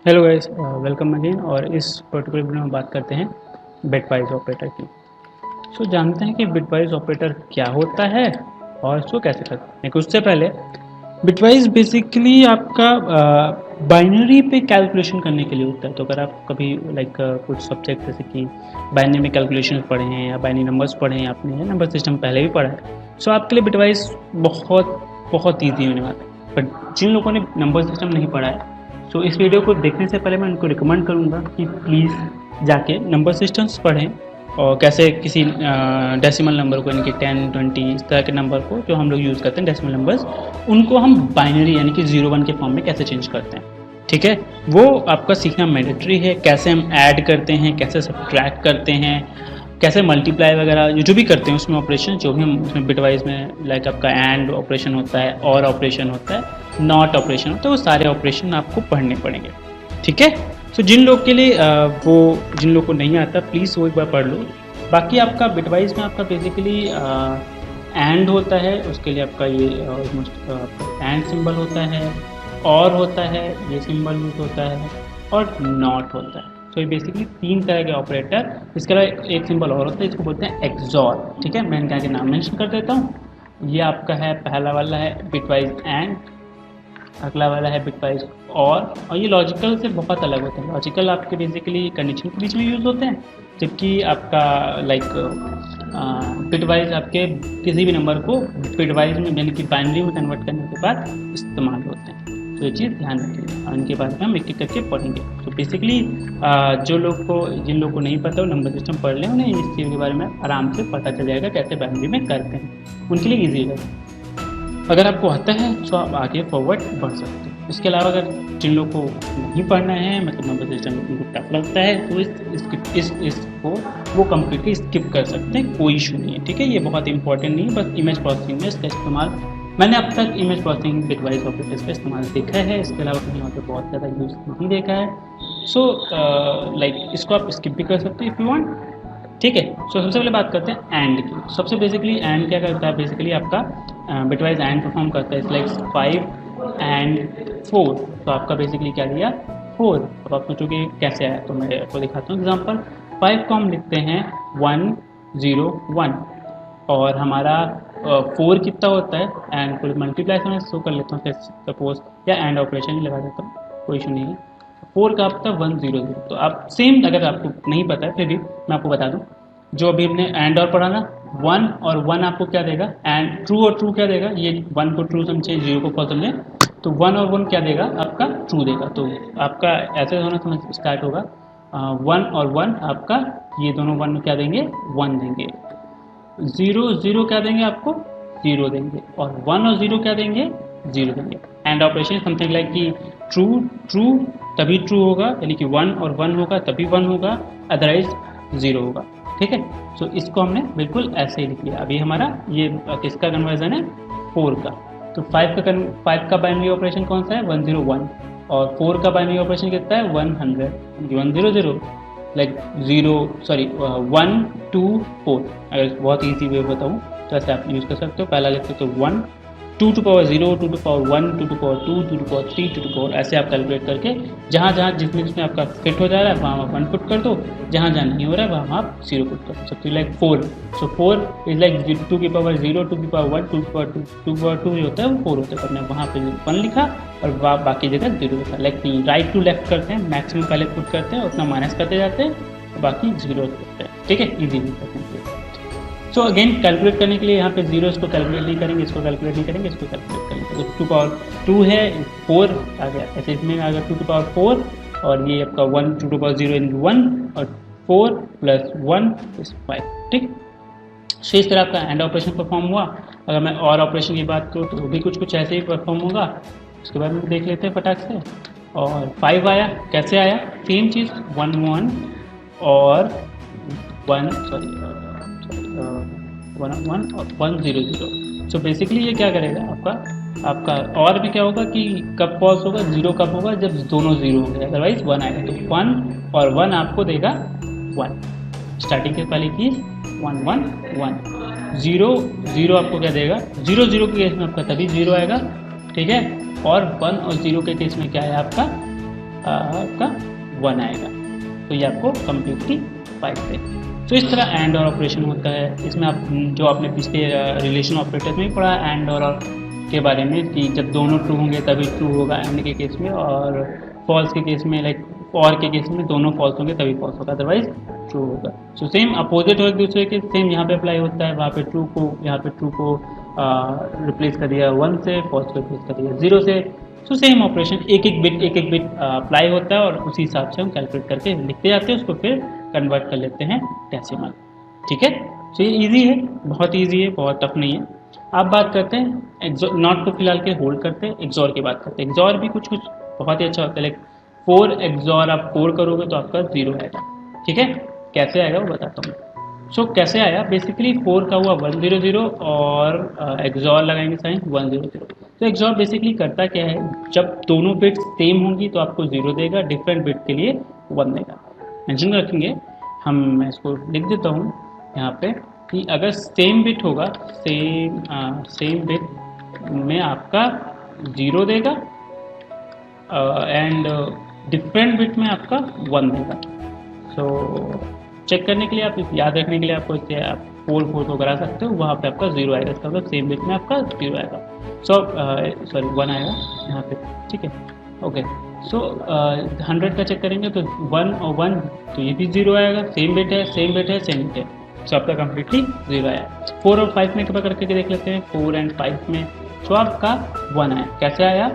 Hello guys, welcome again. और इस particular video में बात करते हैं बिटवाइज ऑपरेटर की। जानते हैं कि बिटवाइज ऑपरेटर क्या होता है और इसको कैसे करते हैं। लेकिन उससे पहले बिटवाइज बेसिकली आपका बाइनरी पे कैलकुलेशन करने के लिए होता है। तो अगर आप कभी कुछ सब्जेक्ट जैसे कि बाइनरी में कैलकुलेशन पढ़े हैं या बाइनरी नंबर्स पढ़े हैं आपने, या नंबर सिस्टम पहले भी पढ़ा है, सो आपके लिए बिटवाइज बहुत बहुत ईजी होने वाला है। बट जिन लोगों ने नंबर सिस्टम नहीं पढ़ा है, सो इस वीडियो को देखने से पहले मैं उनको रिकमेंड करूँगा कि प्लीज़ जाके नंबर सिस्टम्स पढ़ें और कैसे किसी डेसिमल नंबर को, यानी कि 10, 20 इस तरह के नंबर को जो हम लोग यूज़ करते हैं डेसिमल नंबर्स, उनको हम बाइनरी यानी कि 0-1 के फॉर्म में कैसे चेंज करते हैं। ठीक है, वो आपका सीखना मैंडेटरी है। कैसे हम ऐड करते हैं, कैसे सब्ट्रैक्ट करते हैं, कैसे मल्टीप्लाई वगैरह जो भी करते हैं उसमें ऑपरेशन, जो भी हम उसमें बिटवाइज में आपका एंड ऑपरेशन होता है, और ऑपरेशन होता है, नॉट ऑपरेशन होता है, वो सारे ऑपरेशन आपको पढ़ने पड़ेंगे। ठीक है, तो जिन लोग के लिए जिन लोग को नहीं आता प्लीज़ वो एक बार पढ़ लो। बाकी आपका बिटवाइज में आपका बेसिकली एंड होता है, उसके लिए आपका ये ऑलमोस्ट एंड सिंबल होता है, और होता है, ये सिंबल यूज होता है, और नॉट होता है। तो ये बेसिकली 3 तरह के ऑपरेटर। इसके अलावा एक सिंबल और होता है, इसको बोलते हैं एक्सॉर। ठीक है, मैं इनका के नाम मेंशन कर देता हूँ। ये आपका है, पहला वाला है बिटवाइज एंड, अगला वाला है बिटवाइज और ये लॉजिकल से बहुत अलग होते हैं। लॉजिकल आपके बेसिकली कंडीशन के बीच में यूज़ होते हैं, जबकि आपका बिटवाइज आपके किसी भी नंबर को बिटवाइज में यानी कि बाइनरी में कन्वर्ट करने के बाद इस्तेमाल होते हैं। तो ये चीज़ ध्यान रखिएगा और इनके बारे में हम एक एक करके पढ़ेंगे। तो बेसिकली जिन लोग को नहीं पता वो नंबर सिस्टम पढ़ लें, उन्हें इस चीज़ के बारे में आराम से पता चल जाएगा कैसे बाइनरी में करते हैं, उनके लिए ईजी है। अगर आपको आता है तो आप आगे फॉरवर्ड बढ़ सकते हैं। इसके अलावा अगर जिन लोग को नहीं पढ़ना है, मतलब नंबर सिस्टम उनको टफ लगता है, तो इसको वो कम्प्लीटली स्किप कर सकते हैं, कोई इशू नहीं है। ठीक है, ये बहुत इंपॉर्टेंट नहीं है, बस इमेज प्रोसेसिंग में इसका इस्तेमाल मैंने अब तक इमेज प्रोसेसिंग बिटवाइज ऑपरेटर्स का इस्तेमाल देखा है। इसके अलावा कहीं और पे बहुत ज़्यादा यूज़ नहीं देखा है। इसको आप स्किप भी कर सकते हैं इफ़ यू वांट। ठीक है, सबसे पहले बात करते हैं एंड की। सबसे बेसिकली एंड क्या करता है, बेसिकली आपका बिटवाइज एंड परफॉर्म करता है। It's like 5 and 4। तो आपका बेसिकली क्या दिया, 4। अब आप सोचोगे कैसे आया, तो मैं आपको दिखाता हूँ एग्जाम्पल। 5 को हम लिखते हैं 1 0 1, और हमारा 4 कितना होता है, एंड को मल्टीप्लाई से मैं शो कर लेता हूँ सपोज, या एंड ऑपरेशन ही लगा देता हूँ, कोई इशू नहीं है। 4 का आपका 1 0 0। तो आप सेम, अगर आपको नहीं पता है फिर भी मैं आपको बता दूं, जो अभी हमने एंड और पढ़ा ना, 1 और 1 आपको क्या देगा, एंड ट्रू और ट्रू क्या देगा, ये 1 को ट्रू समझे, 0 को फॉल्स समझे, तो 1 और 1 क्या देगा आपका, ट्रू देगा। तो आपका ऐसे होना समझ स्टार्ट होगा, 1 और 1 आपका, ये दोनों 1 क्या देंगे, 1 देंगे। 0 0 क्या देंगे आपको, 0 देंगे, और 1 और 0 क्या देंगे, 0 देंगे। एंड ऑपरेशन समथिंग लाइक कि ट्रू ट्रू तभी ट्रू होगा, यानी कि 1 और 1 होगा तभी 1 होगा, अदरवाइज 0 होगा। ठीक है, सो इसको हमने बिल्कुल ऐसे ही लिख लिया। अभी हमारा ये किसका कन्वर्जन है, 4 का। तो 5 का बाइनरी ऑपरेशन कौन सा है, 101, और 4 का बाइनरी ऑपरेशन कितना है, 100, 100, लाइक 1 2 4। अगर बहुत ईजी वे बताऊँ तो ऐसे आप यूज़ कर सकते हो। पहला लिखते हो तो 1, 2 to power 0, 2 to power 1, 2 to power 2, 2 to power 3, 2 to power, ऐसे आप कैलकुलेट करके जहाँ जहाँ जिसमें आपका फिट हो जा रहा है वहाँ आप 1 पुट कर दो, जहाँ जहाँ नहीं हो रहा है वहाँ आप 0 पुट कर दो। सबसे लाइक 4, सो 4 इज लाइक 2 की पावर 0, 2 की पावर 1, 2 की पावर 2, 2 की पावर 2 जो होता है वो 4 होता है। हमने वहाँ पे 1 लिखा और बाकी जगह 0 लिखा। लाइक राइट टू लेफ्ट करते हैं, मैक्सिमम पहले पुट करते हैं, उतना माइनस करते जाते हैं, बाकी 0 करते हैं। ठीक है, ईजी करते हैं। सो अगेन कैलकुलेट करने के लिए यहाँ पे 0 इसको कैलकुलेट नहीं करेंगे, इसको कैलकुलेट नहीं करेंगे, इसको कैलकुलेट करेंगे। तो 2 पावर 2 है, 4 आ गया, ऐसे इसमें आ गया 2 टू पावर 4, और ये आपका 1 2 टू पावर 0 इंटू 1, और 4 प्लस 1 इज 5। ठीक, सो इस तरह आपका एंड ऑपरेशन परफॉर्म हुआ। अगर मैं और ऑपरेशन की बात करूँ तो वो भी कुछ ऐसे ही परफॉर्म होगा। उसके बाद में देख लेते हैं फटाक से। और 5 आया, कैसे आया, सेम चीज़, 1 1 और 1 और 1 0 0। सो बेसिकली ये क्या करेगा आपका और भी क्या होगा कि कब फॉल्स होगा, 0 कब होगा, जब दोनों 0 होंगे, अदरवाइज 1 आएगा। तो 1 और 1 आपको देगा 1, स्टार्टिंग के पहले की 1 1 1, 0 0 आपको क्या देगा, 0 0 के केस में आपका तभी 0 आएगा। ठीक है, और 1 और 0 के केस में क्या है आपका आपका 1 आएगा, तो ये आपको कम्प्लीटली 5 देगा। तो इस तरह एंड और ऑपरेशन होता है। इसमें आप जो आपने पिछले रिलेशन ऑपरेटर में पढ़ा एंड और के बारे में कि जब दोनों ट्रू होंगे तभी ट्रू होगा एंड के केस में, और फॉल्स के केस में लाइक और के केस में दोनों फॉल्स होंगे तभी फॉल्स होगा, अदरवाइज ट्रू होगा। सो सेम अपोजिट हो एक दूसरे के, सेम यहाँ पे अप्लाई होता है। वहाँ पे ट्रू को यहाँ पे ट्रू को रिप्लेस कर दिया 1 से, फॉल्स को रिप्लेस कर दिया 0 से। सो सेम ऑपरेशन एक एक बिट अप्लाई होता है और उसी हिसाब से हम कैलकुलेट करके लिखते जाते हैं, उसको फिर कन्वर्ट कर लेते हैं डेसिमल। ठीक है, तो ये इजी है, बहुत इजी है, बहुत टफ नहीं है। आप बात करते हैं नॉट को फिलहाल के होल्ड करते हैं, एक्सॉर की बात करते हैं। एक्सॉर भी कुछ बहुत ही अच्छा होता है, लाइक 4 एक्सॉर आप 4 करोगे तो आपका 0 आएगा। ठीक है, कैसे आएगा वो बताता हूँ। सो कैसे आया, बेसिकली 4 का हुआ 100 और एक्सॉर लगाएंगे साइन 100। तो एक्सॉर बेसिकली करता क्या है, जब दोनों बिट सेम होंगी तो आपको 0 देगा, डिफरेंट बिट के लिए 1 देगा। मेंशन रखेंगे हम, मैं इसको लिख देता हूँ यहाँ पे कि अगर सेम बिट होगा, सेम बिट में आपका 0 देगा एंड डिफरेंट बिट में आपका 1 देगा। सो चेक करने के लिए, आप याद रखने के लिए आपको इससे आप 4 को करा सकते हो, वहाँ पे आपका 0 आएगा, इसका मतलब सेम बिट में आपका 0 आएगा। सॉरी 1 आएगा यहाँ पे। ठीक है, ओके। सो 100 का चेक करेंगे तो 1 और 1, तो ये भी 0 आएगा, सेम बिट है सेम बिट है सेम बिट है, सो आपका कम्प्लीटली 0 आया। 4 और 5 में कृपया करके देख लेते हैं, 4 एंड 5 में तो आपका 1 आया। कैसे आया,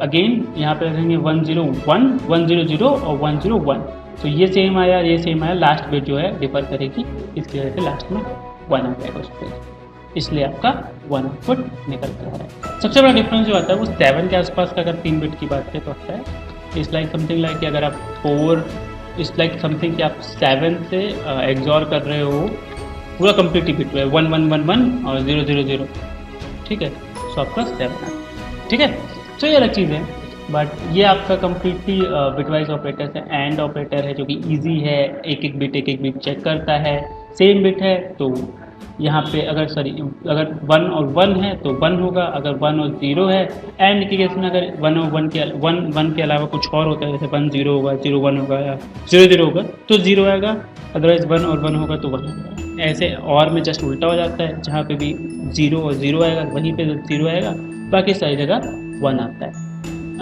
अगेन यहाँ पे रखेंगे 101 100 और 101, तो ये सेम आया ये सेम आया, लास्ट बिट जो है डिफर करेगी, इसकी वजह से लास्ट में 1 आ जाएगा उस पर, इसलिए आपका 1 आउटपुट निकल कर आ रहा है। सबसे बड़ा डिफरेंस जो आता है वो 7 के आसपास का, अगर 3 बिट की बात करें तो आता है इट्स लाइक समथिंग लाइक कि अगर आप 4 इट्स लाइक समथिंग कि आप 7 से एक्सॉर कर रहे हो, पूरा कंप्लीट बिट है 1 1 1 1 और 0 0 0। ठीक है, सो आपका 7 है। ठीक है, तो ये अलग चीज़ है, बट ये आपका कम्प्लीटली बिटवाइज ऑपरेटर है। एंड ऑपरेटर है जो कि इजी है, एक एक बिट चेक करता है। सेम बिट है तो यहाँ पे अगर 1 और 1 है तो 1 होगा, अगर 1 और 0 है एंड के केस में अगर 1 और 1 के अलावा कुछ और होता है, जैसे 1 0 होगा, 0 1 होगा या 0 0 होगा तो 0 आएगा, अदरवाइज 1 और 1 होगा तो 1 आएगा। ऐसे और में जस्ट उल्टा हो जाता है, जहाँ पे भी 0 और 0 आएगा वहीं पे 0 आएगा, बाकी सारी जगह 1 आता है।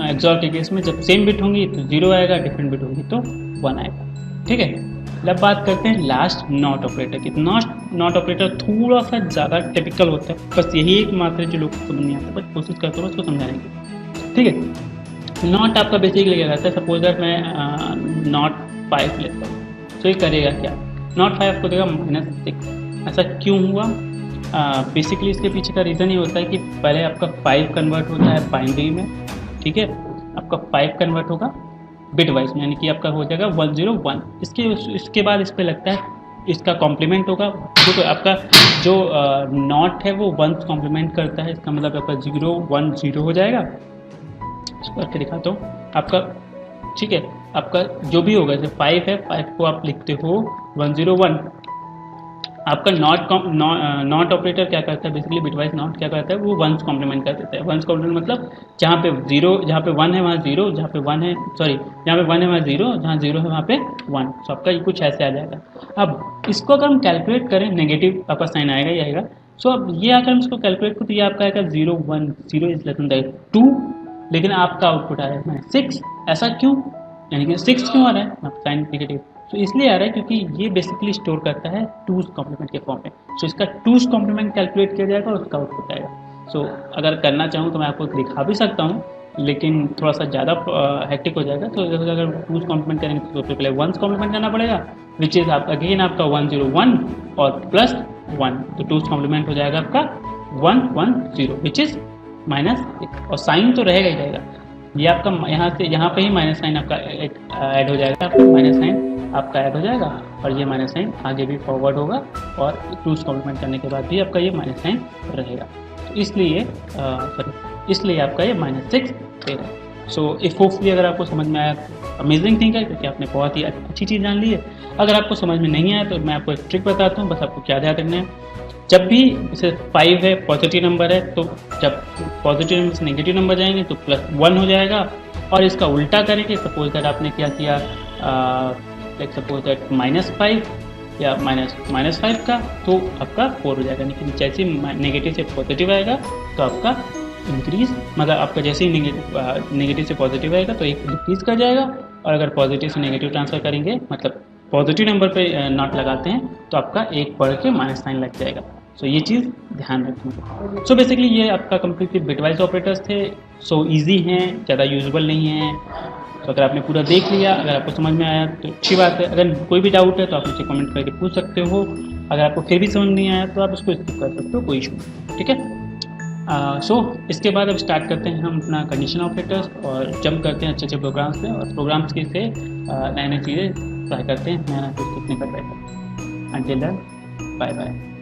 एक्सॉर के केस में जब सेम बिट होंगी तो 0 आएगा, डिफरेंट बिट होगी तो 1 आएगा। ठीक है, अब बात करते हैं लास्ट नॉट ऑपरेटर की। नॉट ऑपरेटर थोड़ा सा ज़्यादा टिपिकल होता है, बस यही एक मात्र जो लोग को समझ नहीं आता, बट कोशिश करता हूँ उसको समझाने की। ठीक है, नॉट आपका बेसिकली क्या रहता है, सपोज दैट मैं नॉट 5 लेता हूँ, तो ये करेगा क्या, नॉट 5 आपको देगा -6। ऐसा क्यों हुआ, बेसिकली इसके पीछे का रीज़न ये होता है कि पहले आपका 5 कन्वर्ट होता है बाइनरी में। ठीक है, आपका 5 कन्वर्ट होगा बिट वाइज में, यानी कि आपका हो जाएगा 101। इसके बाद इस पर लगता है इसका कॉम्प्लीमेंट होगा, तो आपका जो नॉट है वो 1 कॉम्प्लीमेंट करता है, इसका मतलब आपका 0 1 0 हो जाएगा। इसको करके दिखाता हूँ आपका। ठीक है, आपका जो भी होगा, जैसे 5 है, 5 को आप लिखते हो 101। आपका नॉट ऑपरेटर क्या करता है, बेसिकली बिटवाइज नॉट क्या करता है, वो 1 कॉम्प्लीमेंट कर देता है। 1 कॉम्प्लीमेंट मतलब जहाँ पे 1 है वहाँ 0, जहाँ पे 1 है जहाँ पे 1 है वहाँ 0, जहाँ 0 है वहाँ पे 1। तो आपका ये कुछ ऐसे आ जाएगा। अब इसको अगर हम कैलकुलेट करें, नेगेटिव आपका साइन आएगा ही आएगा। सो अब ये अगर हम इसको कैलकुलेट करें तो ये आपका आएगा 0 1 0 इज लेस देन 2, लेकिन आपका आउटपुट आ रहा है 6। ऐसा क्यों, यानी कि 6 क्यों आ रहा है साइन नेगेटिव, तो इसलिए आ रहा है क्योंकि ये बेसिकली स्टोर करता है 2's कॉम्प्लीमेंट के फॉर्म में। सो इसका 2's कॉम्प्लीमेंट कैलकुलेट किया जाएगा और उसका आउटपुट आएगा। सो अगर करना चाहूँ तो मैं आपको दिखा भी सकता हूँ, लेकिन थोड़ा सा ज़्यादा हेक्टिक हो जाएगा। तो अगर 2's कॉम्प्लीमेंट करेंगे तो सबसे पहले 1's कॉम्प्लीमेंट करना पड़ेगा, विच इज़ आप अगेन आपका 101 और प्लस 1, तो 2's कॉम्प्लीमेंट हो जाएगा आपका 110 विच इज़ -6, और साइन तो रहेगा ही रहेगा। ये आपका यहाँ पे ही माइनस साइन आपका ऐड हो जाएगा, आपका माइनस साइन आपका ऐड हो जाएगा, और ये माइनस साइन आगे भी फॉरवर्ड होगा, और 2's कॉम्प्लीमेंट करने के बाद भी आपका ये माइनस साइन रहेगा। तो इसलिए आपका ये -6 देगा। सो इफ होपफुली अगर आपको समझ में आया, अमेजिंग थिंग है, क्योंकि आपने बहुत ही अच्छी चीज़ जान ली है। अगर आपको समझ में नहीं आया तो मैं आपको एक ट्रिक बताता हूँ, बस आपको क्या ध्यान रखना है। जब भी जैसे 5 है पॉजिटिव नंबर है, तो जब पॉजिटिव नंबर से नेगेटिव नंबर जाएंगे तो +1 हो जाएगा, और इसका उल्टा करेंगे, सपोज दैट आपने क्या किया, लाइक सपोज दैट -5 या -5 का, तो आपका 4 हो जाएगा। लेकिन जैसे नेगेटिव से पॉजिटिव आएगा तो आपका इंक्रीज, मतलब आपका जैसे ही नेगेटिव से पॉजिटिव आएगा तो एक डिक्रीज कर जाएगा, और अगर पॉजिटिव से नेगेटिव ट्रांसफर करेंगे, मतलब पॉजिटिव नंबर पे नॉट लगाते हैं, तो आपका एक बढ़ के माइनस साइन लग जाएगा। सो ये चीज़ ध्यान रखेंगे। सो बेसिकली ये आपका कम्प्लीटली बिटवाइज ऑपरेटर्स थे। सो ईजी हैं, ज़्यादा यूजेबल नहीं हैं। तो अगर आपने पूरा देख लिया, अगर आपको समझ में आया तो अच्छी बात है। अगर कोई भी डाउट है तो आप मुझे कमेंट करके पूछ सकते हो। अगर आपको फिर भी समझ नहीं आया तो आप उसको स्किप कर सकते हो, कोई इशू नहीं, ठीक है। सो इसके बाद अब स्टार्ट करते हैं हम अपना कंडीशन ऑपरेटर्स और जंप करते हैं अच्छे अच्छे प्रोग्राम्स में, और प्रोग्राम्स के से नए नए चीज़ें ट्राई करते हैं, नया नया कुछ सीखने का ट्राई करते हैं। Until then, bye bye.